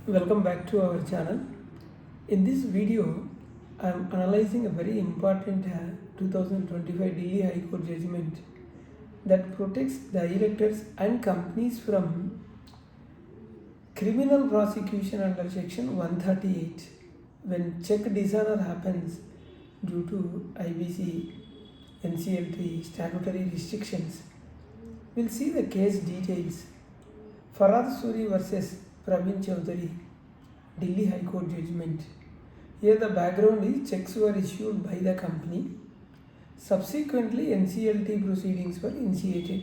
Welcome back to our channel. In this video, I am analyzing a very important 2025 Delhi High Court judgment that protects directors and companies from criminal prosecution under section 138 when check dishonour happens due to IBC, NCLT, statutory restrictions. We'll see the case details. Farhad Suri versus Praveen Choudhary, Delhi High Court judgment. Here the background is checks were issued by the company. Subsequently, NCLT proceedings were initiated.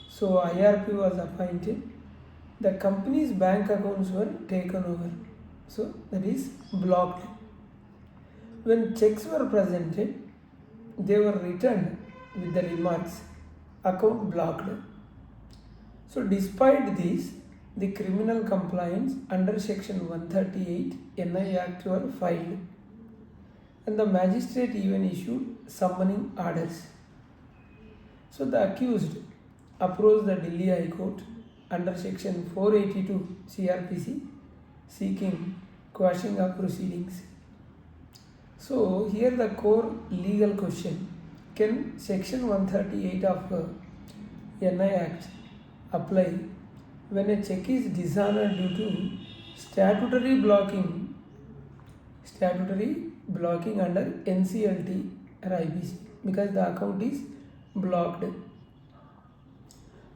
So IRP was appointed. The company's bank accounts were taken over. So that is blocked. When checks were presented, they were returned with the remarks, account blocked. So despite this, the criminal complaints under section 138 NI Act were filed and the magistrate even issued summoning orders. So the accused approached the Delhi High Court under section 482 CRPC seeking quashing of proceedings. So here the core legal question: can section 138 of NI Act apply when a check is dishonoured due to statutory blocking under NCLT or IBC, because the account is blocked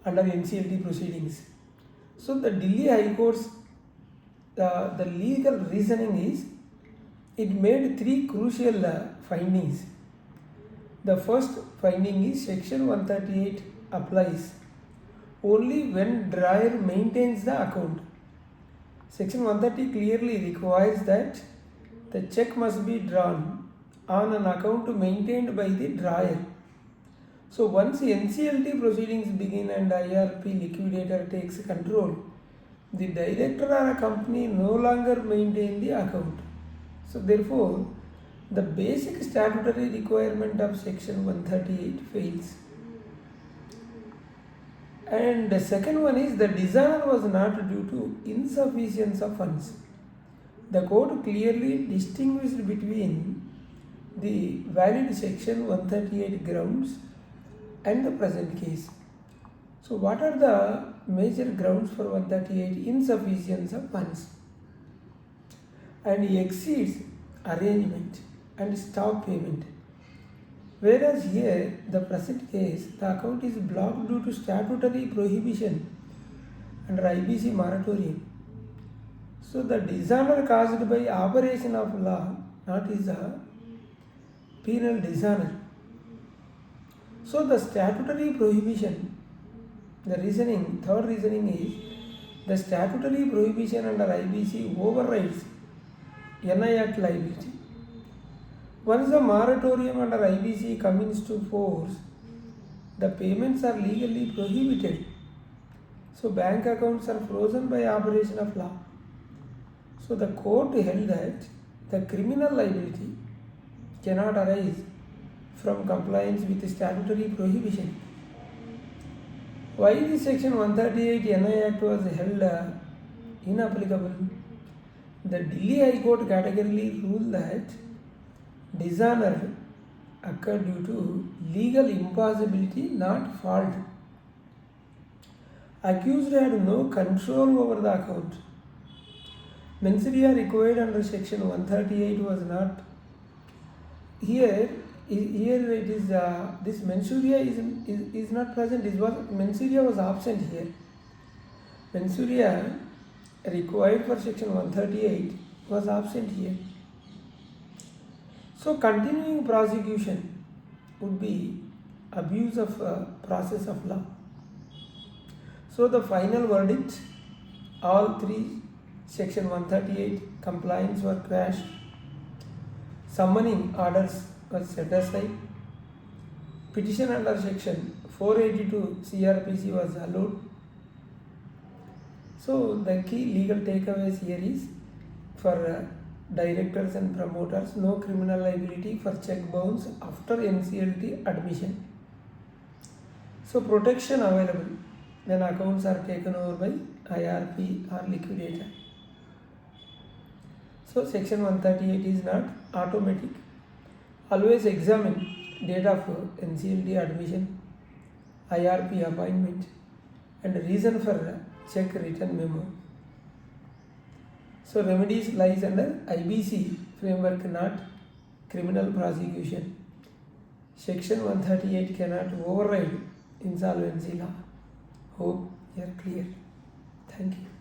under NCLT proceedings. So the Delhi High Court's the legal reasoning is it made three crucial findings. The first finding is section 138 applies only when drawer maintains the account. Section 130 clearly requires that the check must be drawn on an account maintained by the drawer. So once NCLT proceedings begin and IRP liquidator takes control, the director or a company no longer maintain the account. So therefore, the basic statutory requirement of section 138 fails. And the second one is the dishonour was not due to insufficiency of funds. The court clearly distinguished between the valid section 138 grounds and the present case. So what are the major grounds for 138? Insufficiency of funds and exceeds arrangement and stop payment. Whereas here, the present case, the account is blocked due to statutory prohibition under IBC moratorium. So the dishonour caused by operation of law, not is a penal dishonour. So the statutory prohibition, the reasoning, third reasoning is the statutory prohibition under IBC overrides NI Act liability. Once the moratorium under IBC comes to force, the payments are legally prohibited. So bank accounts are frozen by operation of law. So the court held that the criminal liability cannot arise from compliance with the statutory prohibition. Why this section 138 NI Act was held inapplicable? The Delhi High Court categorically ruled that dishonour occurred due to legal impossibility, not fault. Accused had no control over the account. Mens rea required under section 138 was not here. Here it is this mens rea is not present. Mens rea was absent here. Mens rea required for section 138 was absent here. So continuing prosecution would be abuse of process of law. So the final verdict, all three section 138 compliance were crashed. Summoning orders were set aside. Petition under section 482 CRPC was allowed. So the key legal takeaways here is for directors and promoters, no criminal liability for check bounce after NCLT admission. So protection available when accounts are taken over by IRP or liquidator. So section 138 is not automatic. Always examine date of NCLT admission, IRP appointment, and reason for check return memo. So remedies lies under IBC framework, not criminal prosecution. Section 138 cannot override insolvency law. Hope you are clear. Thank you.